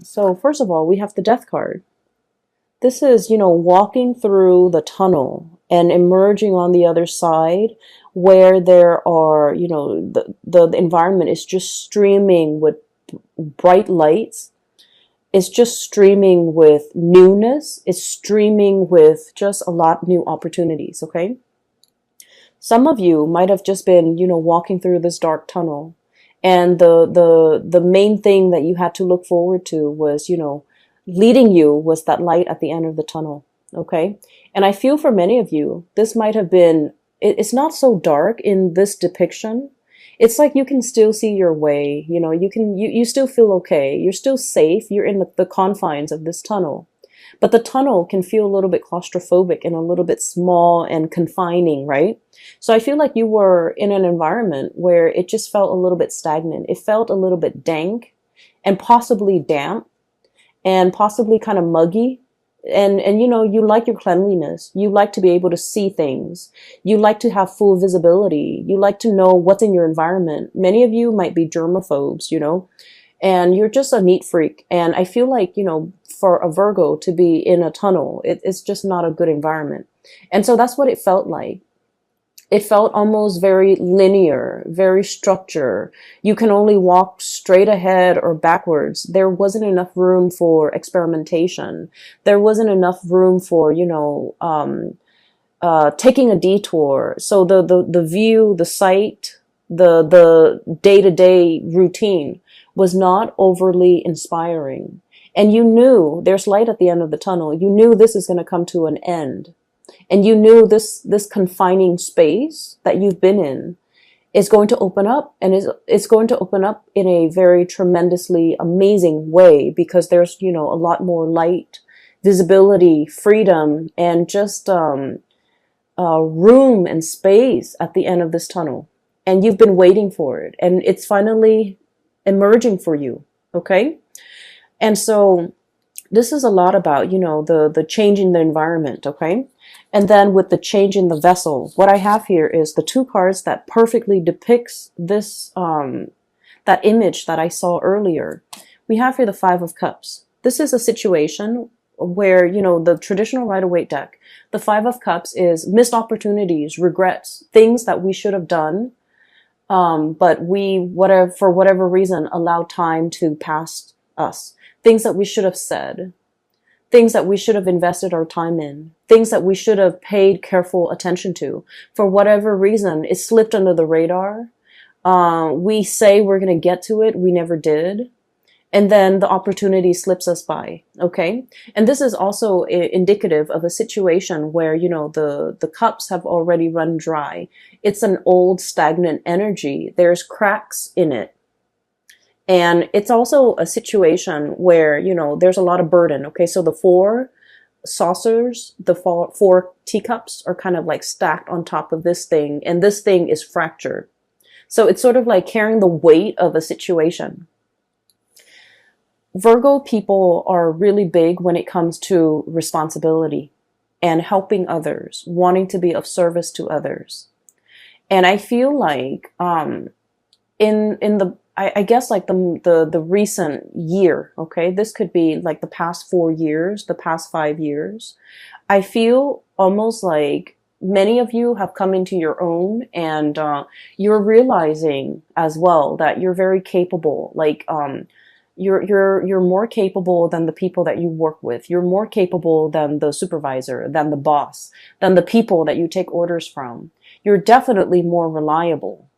So first of all, we have the death card. This is, walking through the tunnel and emerging on the other side where there are, the environment is just streaming with bright lights. It's just streaming with newness. It's streaming with just a lot new opportunities, okay? Some of you might have just been, walking through this dark tunnel, and the main thing that you had to look forward to was, leading you was that light at the end of the tunnel, okay? And I feel for many of you, this might have been, it's not so dark in this depiction. It's like you can still see your way, you still feel okay. You're still safe. You're in the confines of this tunnel. But the tunnel can feel a little bit claustrophobic and a little bit small and confining, right? So I feel like you were in an environment where it just felt a little bit stagnant. It felt a little bit dank and possibly damp and possibly kind of muggy. And you like your cleanliness. You like to be able to see things. You like to have full visibility. You like to know what's in your environment. Many of you might be germaphobes, and you're just a neat freak. And I feel like, for a Virgo to be in a tunnel, it's just not a good environment. And so that's what it felt like. It felt almost very linear, very structured. You can only walk straight ahead or backwards. There wasn't enough room for experimentation. There wasn't enough room for, taking a detour. So the view, the sight, the day-to-day routine was not overly inspiring. And you knew there's light at the end of the tunnel. You knew this is going to come to an end. And you knew this confining space that you've been in is going to open up, and it's going to open up in a very tremendously amazing way, because there's, a lot more light, visibility, freedom, and just room and space at the end of this tunnel. And you've been waiting for it, and it's finally emerging for you. Okay. And so this is a lot about, the change in the environment. Okay. And then with the change in the vessel, what I have here is the two cards that perfectly depicts this, that image that I saw earlier. We have here the Five of Cups. This is a situation where, the traditional Rider-Waite deck, the Five of Cups is missed opportunities, regrets, things that we should have done. But we, for whatever reason, allowed time to pass us. Things that we should have said. Things that we should have invested our time in, things that we should have paid careful attention to. For whatever reason, it slipped under the radar. We say we're going to get to it. We never did. And then the opportunity slips us by. Okay. And this is also indicative of a situation where, the cups have already run dry. It's an old stagnant energy. There's cracks in it. And it's also a situation where, there's a lot of burden. Okay. So the four saucers, the four teacups are kind of like stacked on top of this thing. And this thing is fractured. So it's sort of like carrying the weight of a situation. Virgo people are really big when it comes to responsibility and helping others, wanting to be of service to others. And I feel like, I guess like the recent year, okay, this could be like the past 4 years, the past 5 years. I feel almost like many of you have come into your own, and you're realizing as well that you're very capable. Like you're more capable than the people that you work with. You're more capable than the supervisor, than the boss, than the people that you take orders from. You're definitely more reliable.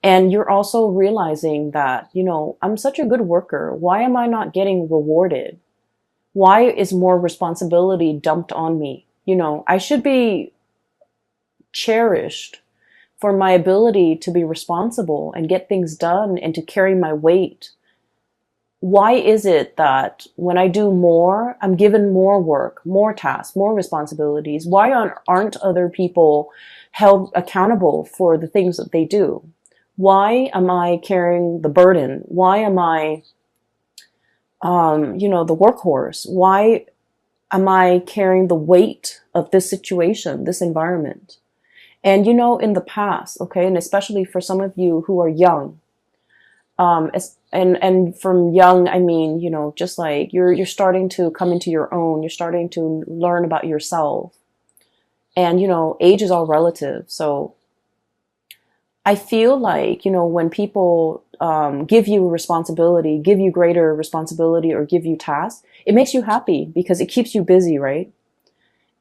And you're also realizing that, I'm such a good worker. Why am I not getting rewarded? Why is more responsibility dumped on me? I should be cherished for my ability to be responsible and get things done and to carry my weight. Why is it that when I do more, I'm given more work, more tasks, more responsibilities? Why aren't other people held accountable for the things that they do? Why am I carrying the burden? Why am I, the workhorse? Why am I carrying the weight of this situation, this environment? And, in the past, okay, and especially for some of you who are young, And from young, I mean, you know, just like you're starting to come into your own, you're starting to learn about yourself. And, you know, age is all relative. So I feel like, you know, when people give you responsibility, give you greater responsibility, or give you tasks, it makes you happy because it keeps you busy, right?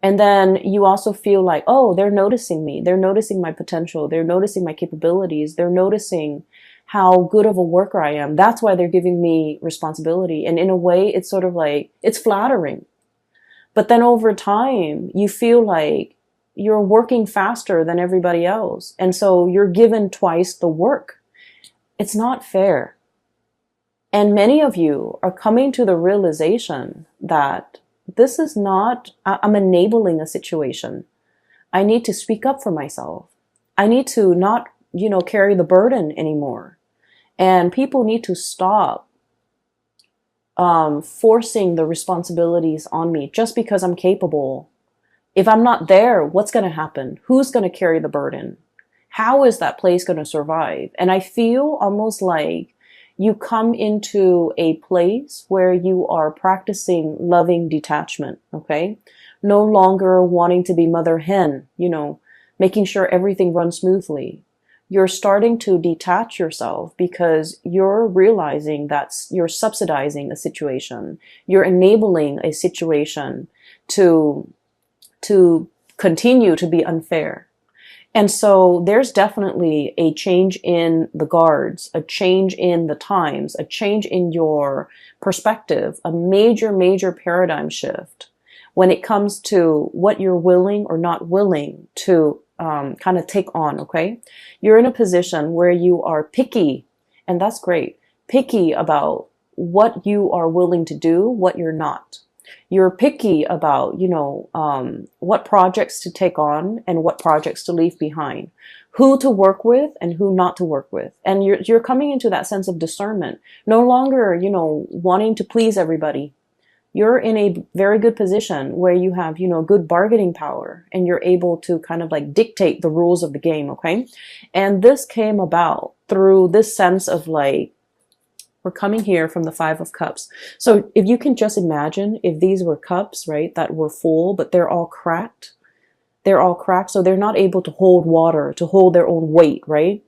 And then you also feel like, oh, they're noticing me. They're noticing my potential. They're noticing my capabilities. They're noticing how good of a worker I am. That's why they're giving me responsibility. And in a way, it's sort of like, it's flattering. But then over time, you feel like you're working faster than everybody else. And so you're given twice the work. It's not fair. And many of you are coming to the realization that this is not, I'm enabling a situation. I need to speak up for myself. I need to not, you know, carry the burden anymore. And people need to stop forcing the responsibilities on me just because I'm capable. If I'm not there, what's going to happen? Who's going to carry the burden? How is that place going to survive? And I feel almost like you come into a place where you are practicing loving detachment, okay? No longer wanting to be mother hen, you know, making sure everything runs smoothly. You're starting to detach yourself because you're realizing that you're subsidizing a situation. You're enabling a situation to continue to be unfair. And so there's definitely a change in the guards, a change in the times, a change in your perspective, a major, major paradigm shift when it comes to what you're willing or not willing to kind of take on, okay? You're in a position where you are picky, and that's great, picky about what you are willing to do, what you're not. You're picky about, you know, what projects to take on and what projects to leave behind, who to work with and who not to work with. And you're coming into that sense of discernment, no longer, you know, wanting to please everybody. You're in a very good position where you have, you know, good bargaining power and you're able to kind of like dictate the rules of the game, okay? And this came about through this sense of like, we're coming here from the Five of Cups. So if you can just imagine if these were cups, right, that were full, but they're all cracked. They're all cracked, so they're not able to hold water, to hold their own weight, right?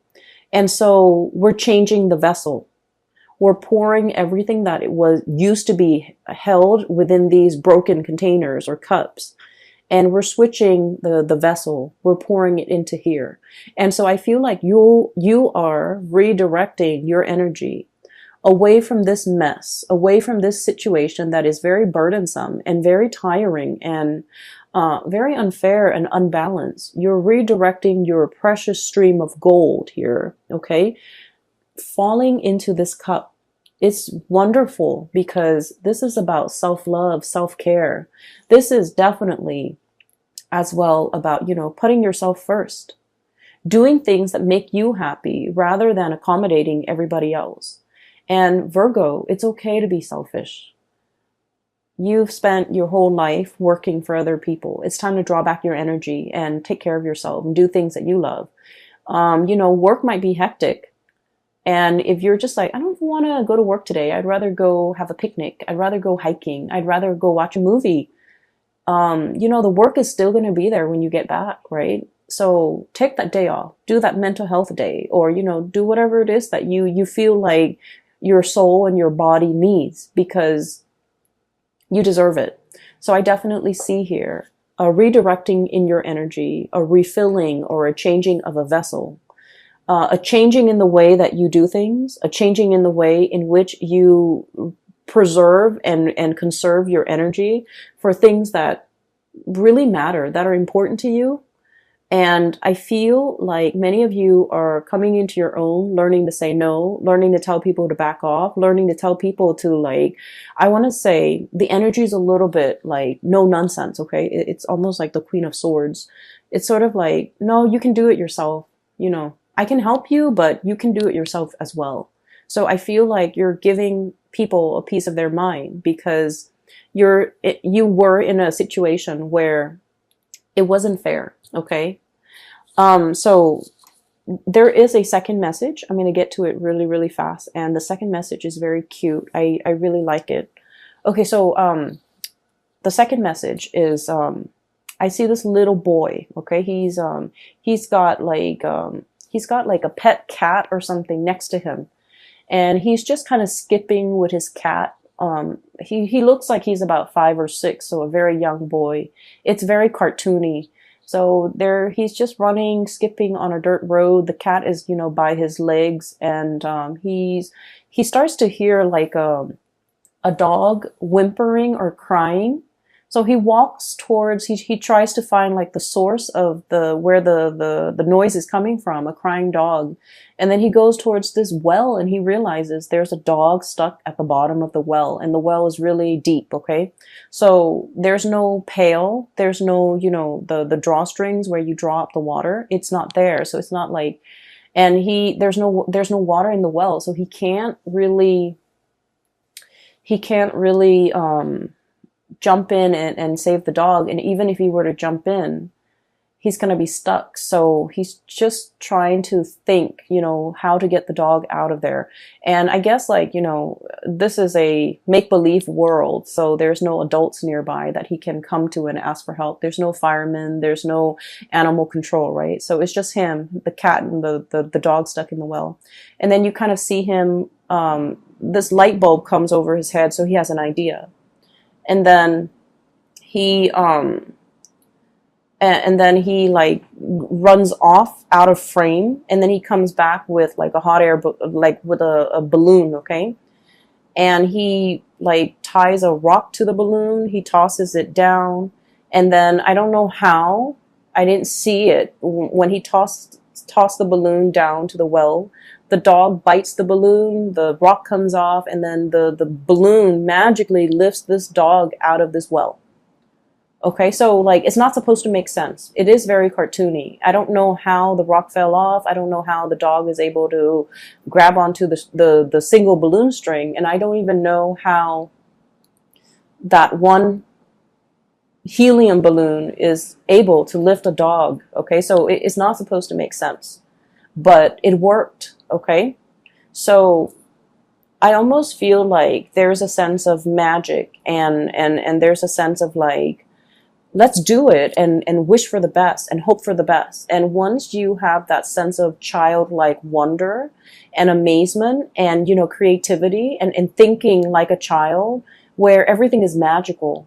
And so we're changing the vessel. We're pouring everything that it was used to be held within these broken containers or cups. And we're switching the vessel. We're pouring it into here. And so I feel like you are redirecting your energy away from this mess, away from this situation that is very burdensome and very tiring and very unfair and unbalanced. You're redirecting your precious stream of gold here, okay? Falling into this cup. It's wonderful because this is about self-love, self-care. This is definitely as well about, you know, putting yourself first, doing things that make you happy rather than accommodating everybody else. And Virgo, it's okay to be selfish. You've spent your whole life working for other people. It's time to draw back your energy and take care of yourself and do things that you love. You know, work might be hectic. And if you're just like, I don't want to go to work today. I'd rather go have a picnic. I'd rather go hiking. I'd rather go watch a movie. You know, the work is still going to be there when you get back, right? So take that day off. Do that mental health day, or, you know, do whatever it is that you feel like your soul and your body needs, because you deserve it. So I definitely see here a redirecting in your energy, a refilling or a changing of a vessel, a changing in the way that you do things, a changing in the way in which you preserve and conserve your energy for things that really matter, that are important to you. And I feel like many of you are coming into your own, learning to say no, learning to tell people to back off, learning to tell people to, like, I want to say the energy is a little bit like no nonsense, okay? It's almost like the Queen of Swords. It's sort of like, no, you can do it yourself. You know, I can help you, but you can do it yourself as well. So I feel like you're giving people a piece of their mind because you were in a situation where it wasn't fair, okay? So there is a second message. I'm going to get to it really, really fast. And the second message is very cute. I really like it. Okay, so the second message is I see this little boy. Okay, he's got like a pet cat or something next to him, and he's just kind of skipping with his cat. He looks like he's about 5 or 6, so a very young boy. It's very cartoony. So there, he's just running, skipping on a dirt road. The cat is, by his legs, and he starts to hear like a dog whimpering or crying. So he walks towards, he tries to find like the source of where the noise is coming from, a crying dog. And then he goes towards this well, and he realizes there's a dog stuck at the bottom of the well, and the well is really deep, okay? So there's no pail, there's no, the drawstrings where you draw up the water. It's not there. So it's not like, and there's no water in the well. So he can't really jump in and save the dog. And even if he were to jump in, he's going to be stuck. So he's just trying to think, how to get the dog out of there. And I guess this is a make-believe world. So there's no adults nearby that he can come to and ask for help. There's no firemen. There's no animal control, right? So it's just him, the cat, and the dog stuck in the well. And then you kind of see him, this light bulb comes over his head. So he has an idea. And then he like runs off out of frame, and then he comes back with like a hot air, like with a balloon, okay? And he like ties a rock to the balloon, he tosses it down, and then I don't know how, I didn't see it, when he tossed the balloon down to the well, the dog bites the balloon, the rock comes off, and then the balloon magically lifts this dog out of this well. Okay, so like it's not supposed to make sense. It is very cartoony. I don't know how the rock fell off. I don't know how the dog is able to grab onto the single balloon string, and I don't even know how that one helium balloon is able to lift a dog. Okay, so it's not supposed to make sense, but it worked. Okay, so I almost feel like there's a sense of magic, and there's a sense of like, let's do it and wish for the best and hope for the best. And once you have that sense of childlike wonder and amazement and, creativity and thinking like a child, where everything is magical,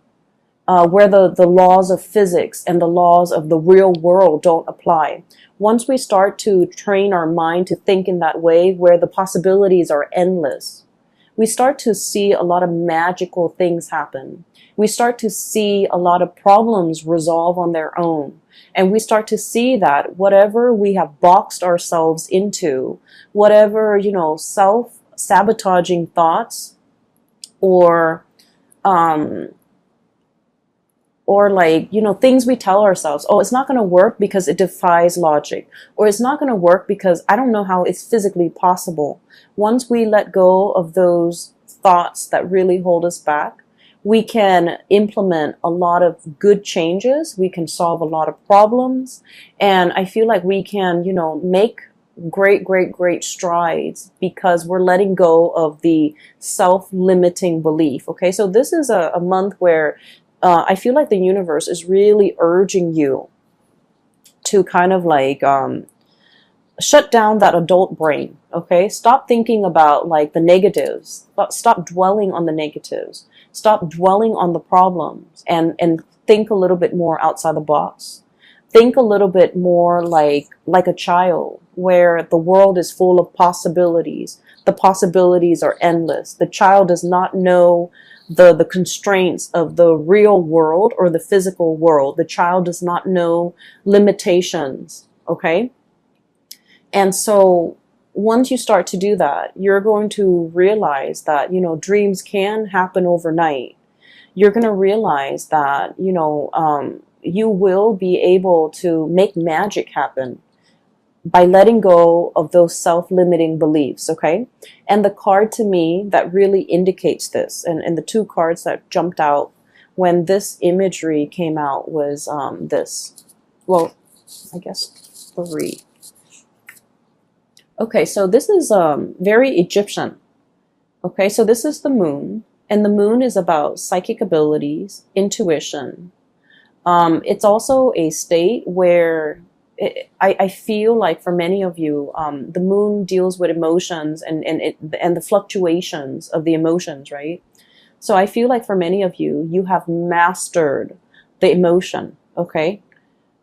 where the laws of physics and the laws of the real world don't apply. Once we start to train our mind to think in that way, where the possibilities are endless, we start to see a lot of magical things happen. We start to see a lot of problems resolve on their own. And we start to see that whatever we have boxed ourselves into, whatever, self-sabotaging thoughts or things we tell ourselves, oh, it's not going to work because it defies logic, or it's not going to work because I don't know how it's physically possible. Once we let go of those thoughts that really hold us back, we can implement a lot of good changes. We can solve a lot of problems. And I feel like we can, make great strides because we're letting go of the self-limiting belief. Okay, so this is a month where I feel like the universe is really urging you to kind of like shut down that adult brain. Okay, stop thinking about like the negatives. Stop dwelling on the negatives. Stop dwelling on the problems and think a little bit more outside the box. Think a little bit more like a child, where the world is full of possibilities. The possibilities are endless. The child does not know the constraints of the real world or the physical world. The child does not know limitations, okay? And so once you start to do that, you're going to realize that, dreams can happen overnight. You're going to realize that, you will be able to make magic happen by letting go of those self-limiting beliefs, okay? And the card to me that really indicates this, and the two cards that jumped out when this imagery came out was this. Well, I guess 3. Okay, so this is very Egyptian. Okay, so this is the moon, and the moon is about psychic abilities, intuition. It's also a state where I feel like for many of you, the moon deals with emotions and the fluctuations of the emotions, right? So I feel like for many of you, you have mastered the emotion, okay?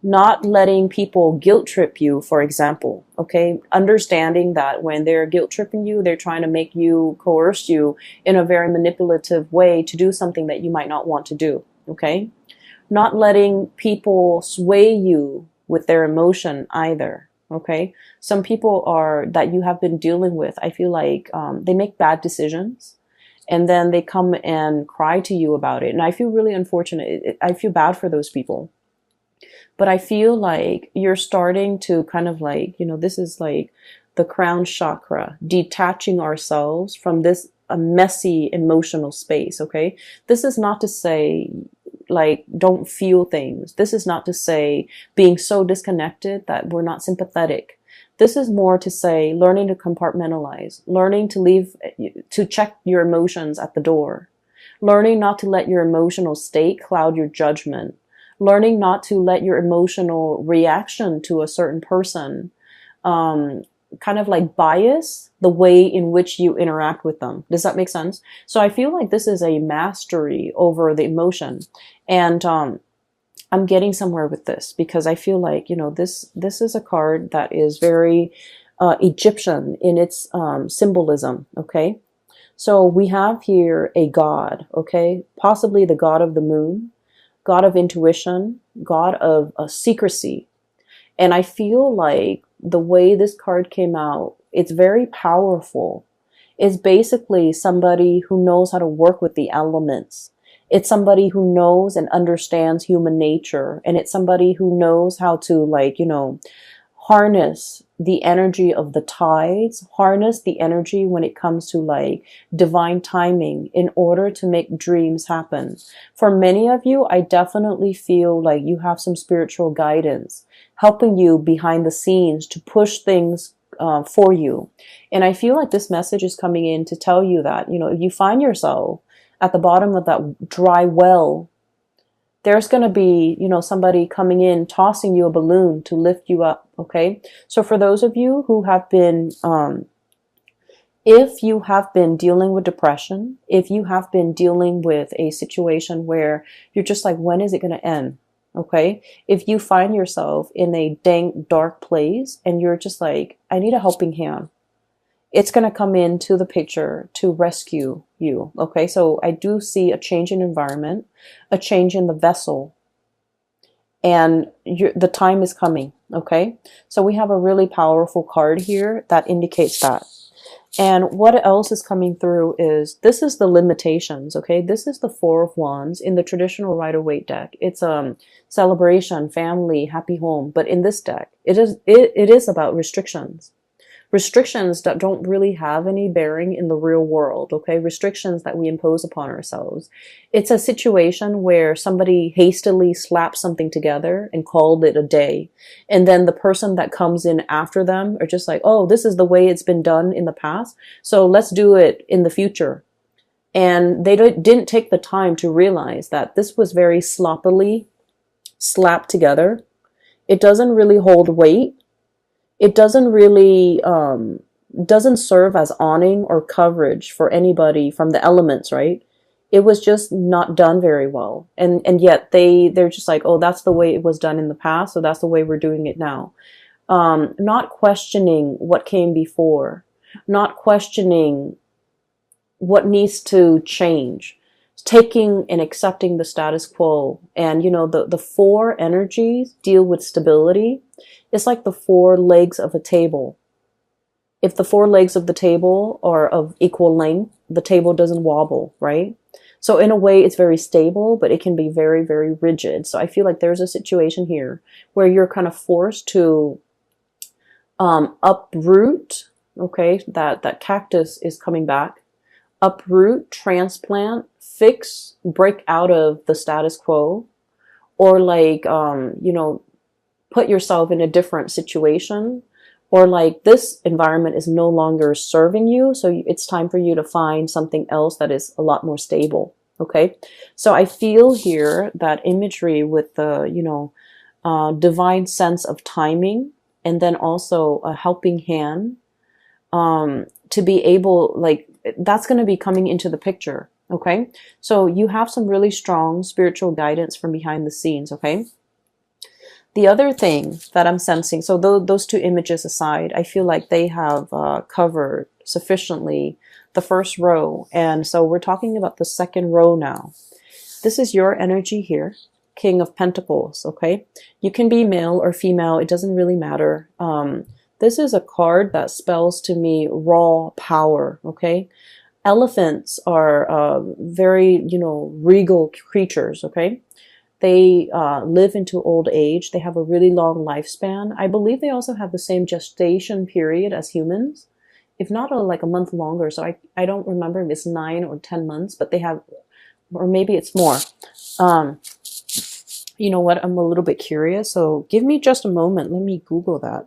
Not letting people guilt trip you, for example, okay? Understanding that when they're guilt tripping you, they're trying to make you, coerce you in a very manipulative way to do something that you might not want to do, okay? Not letting people sway you with their emotion either, okay? Some people are that you have been dealing with, I feel like they make bad decisions and then they come and cry to you about it. And I feel really unfortunate. I feel bad for those people. But I feel like you're starting to kind of like, this is like the crown chakra, detaching ourselves from this a messy emotional space, okay? This is not to say like don't feel things. This is not to say being so disconnected that we're not sympathetic. This is more to say learning to compartmentalize, learning to leave, to check your emotions at the door, learning not to let your emotional state cloud your judgment, learning not to let your emotional reaction to a certain person kind of like bias the way in which you interact with them. Does that make sense? So I feel like this is a mastery over the emotion. And I'm getting somewhere with this because I feel like, this is a card that is very Egyptian in its symbolism, okay? So we have here a god, okay? Possibly the god of the moon, god of intuition, god of secrecy. And I feel like the way this card came out, it's very powerful. It's basically somebody who knows how to work with the elements. It's somebody who knows and understands human nature. And it's somebody who knows how to, like, harness the energy of the tides, harness the energy when it comes to like divine timing in order to make dreams happen. For many of you, I definitely feel like you have some spiritual guidance helping you behind the scenes to push things for you. And I feel like this message is coming in to tell you that, if you find yourself at the bottom of that dry well, there's going to be, somebody coming in, tossing you a balloon to lift you up. Okay. So for those of you who have been, if you have been dealing with depression, if you have been dealing with a situation where you're just like, when is it going to end? Okay. If you find yourself in a dank, dark place and you're just like, I need a helping hand, it's going to come into the picture to rescue you. Okay. So I do see a change in environment, a change in the vessel, and the time is coming. Okay. So we have a really powerful card here that indicates that. And what else is coming through is, this is the limitations, okay? This is the Four of Wands in the traditional Rider-Waite deck. It's celebration, family, happy home. But in this deck, it is about restrictions. Restrictions that don't really have any bearing in the real world, okay? Restrictions that we impose upon ourselves. It's a situation where somebody hastily slapped something together and called it a day. And then the person that comes in after them are just like, oh, this is the way it's been done in the past, so let's do it in the future. And they didn't take the time to realize that this was very sloppily slapped together. It doesn't really hold weight. It doesn't really doesn't serve as awning or coverage for anybody from the elements, right? It was just not done very well, and yet they're just like, oh, that's the way it was done in the past, so that's the way we're doing it now. Not questioning what came before, not questioning what needs to change, taking and accepting the status quo. And the four energies deal with stability. It's like the four legs of a table. If the four legs of the table are of equal length, the table doesn't wobble, right? So in a way, it's very stable, but it can be very, very rigid. So I feel like there's a situation here where you're kind of forced to uproot, okay, that cactus is coming back, uproot, transplant, fix, break out of the status quo, or like, put yourself in a different situation, or like this environment is no longer serving you, so it's time for you to find something else that is a lot more stable. Okay, so I feel here that imagery with the, divine sense of timing, and then also a helping hand, to be able, like, that's going to be coming into the picture. Okay, so you have some really strong spiritual guidance from behind the scenes. Okay, the other thing that I'm sensing, so those two images aside, I feel like they have covered sufficiently the first row. And so we're talking about the second row now. This is your energy here, King of Pentacles, okay? You can be male or female, it doesn't really matter. This is a card that spells to me raw power, okay? Elephants are very, regal creatures, okay? They live into old age. They have a really long lifespan. I believe they also have the same gestation period as humans, if not like a month longer. So I don't remember if it's 9 or 10 months, but they have, or maybe it's more. You know what? I'm a little bit curious. So give me just a moment. Let me Google that.